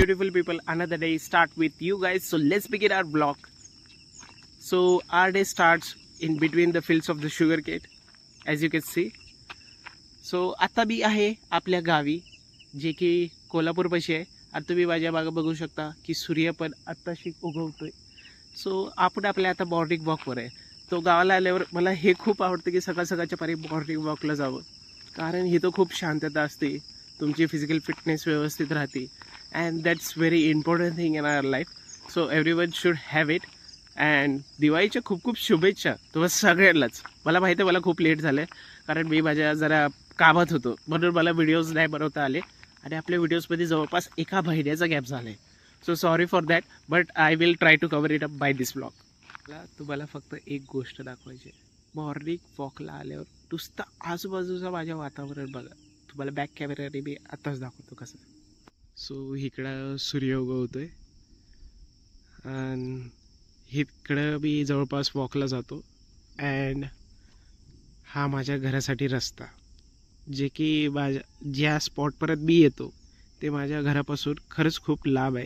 beautiful people, another day start with you guys. So let's begin our vlog. So our day starts in between the fields of the sugar cane, as you can see. So आता मी आहे आपल्या गावी, जे की कोल्हापूर पाशी आहे. आता तुम्ही माझ्या मागे बघू शकता की सूर्य पण आत्ताशी उगवतोय. सो आपण आपल्या आता मॉर्निंग वॉकवर आहे. तो गावाला आल्यावर मला हे खूप आवडतं की सकाळ सकाळच्या पारी मॉर्निंग वॉकला जावं, कारण इथं खूप शांतता असते, तुमची फिजिकल फिटनेस व्यवस्थित राहते. And that's very important thing in our life. So everyone should have it. And दिवाळीच्या खूप खूप शुभेच्छा तुम्हाला सगळ्यांनाच. मला माहिती आहे मला खूप लेट झालं आहे, कारण मी माझ्या जरा कामात होतो, म्हणून मला व्हिडिओज नाही बनवता आले आणि आपल्या व्हिडिओजमध्ये जवळपास एका महिन्याचा गॅप झाला आहे. So sorry for that, but I will try to cover it up by this blog. मला तुम्हाला फक्त एक गोष्ट दाखवायची आहे. मॉर्निंग वॉकला आल्यावर नुसतं आजूबाजूचं माझ्या वातावरण बघा. तुम्हाला बॅक कॅमेऱ्याने मी आत्ताच दाखवतो कसं. सो इकडं सूर्य उगवतोय आणि इकडं मी जवळपास वॉकला जातो. अँड हा माझ्या घरासाठी रस्ता, जे की माझ्या ज्या स्पॉटपर्यंत मी येतो ते माझ्या घरापासून खरंच खूप लांब आहे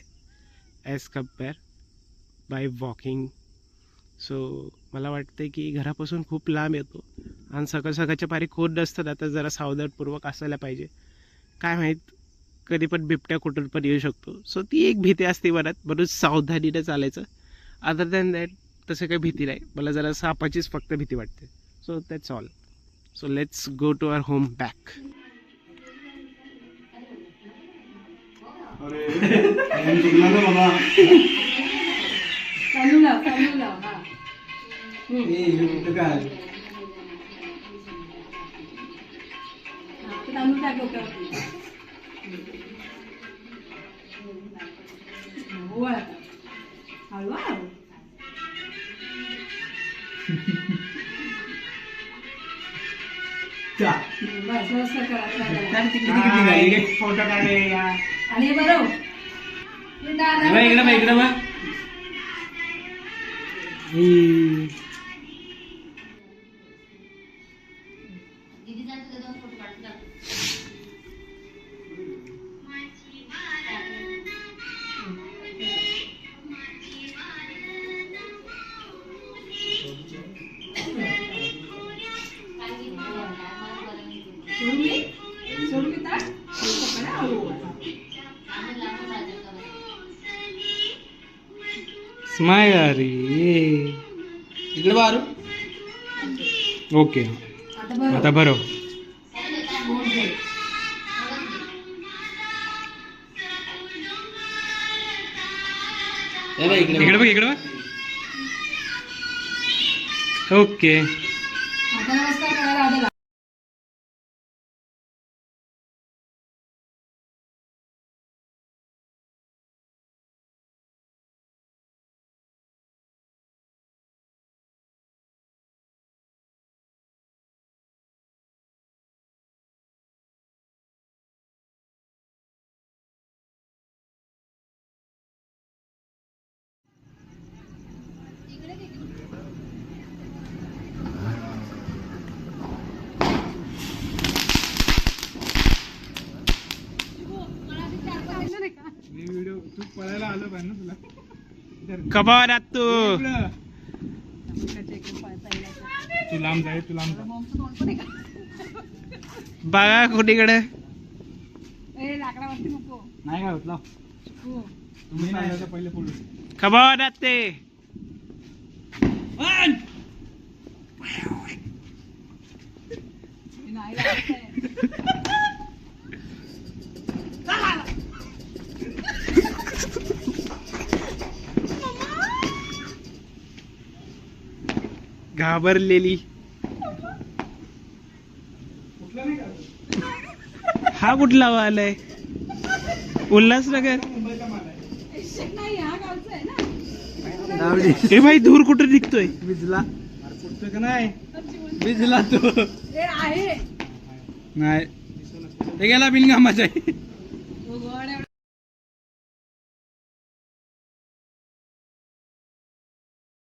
as compare by walking. So मला वाटतं की घरापासून खूप लांब येतो आणि सकाळ सकाळच्या पारी कोण नसतं ना, तर जरा सावधानपूर्वक असायला पाहिजे. काय माहीत कधी पण बिबट्या कुठून पण येऊ शकतो. सो ती एक भीती असते मनात, म्हणून सावधानीनं चालायचं. अदर दॅन दॅट तसं काही भीती नाही. मला जरा सापाचीच फक्त भीती वाटते. So that's all. So let's go to our home back. Photo काढे आणि बरोबर इकडं बघ. स्माइल आ रही है इकडे बारू. ओके आता बरो. इकडे बघ इकडे बघ. ओके पळायला आलो पाहिजे ना तुला. कबार तू लांब जाय, तू लांब बघा कुठीकडे नाही काय होत. तुम्ही नाही पहिले पुढे खबर ते घाबरलेली. हा कुठला आलाय? उल्हासनगर. हे भाई दूर कुठे निघतोय? भिजला का नाही? भिजला तो नाही. हे गेला बिनकामाचा.